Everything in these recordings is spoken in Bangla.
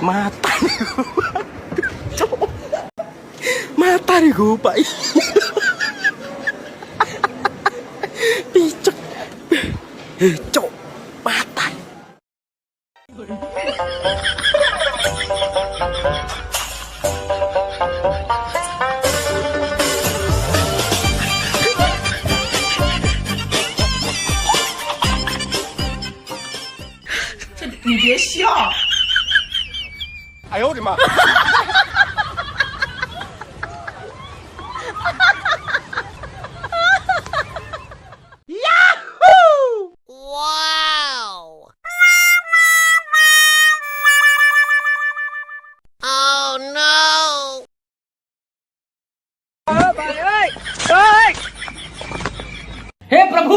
Mata nih gue pak. Picok. Cok. Mata.你别笑。哎呦我的妈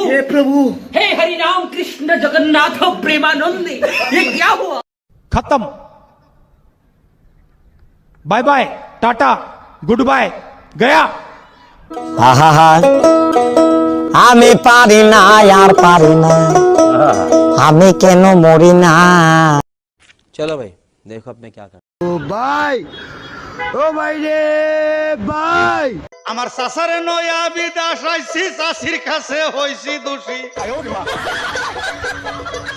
हे प्रभु हे हरिनाम कृष्ण जगन्नाथ प्रेमानंद ये क्या हुआ? खत्म bye bye tata goodbye गया আহা আমি পারি না আর পারি না আমি কেন মরি না चलो भाई देखो अब मैं क्या कर আমার সাসারে নয়া বিদাস আইছি চাষির কাছে হইছি দোষী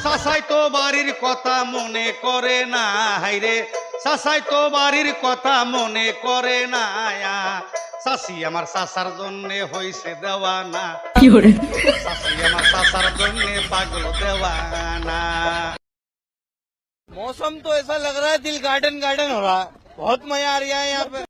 সাসাই তো বাড়ির কথা মনে করে না হাইরে সাসাই তো বাড়ির কথা মনে করে না চাষি আমার সাসার জন্য হইছে দেওয়ানা চাষি আমার সাসার জন্য পাগল দেওয়ানা मौसम तो ऐसा लग रहा है दिल गार्डन गार्डन हो रहा है बहुत मजा आ रहा है यहाँ पे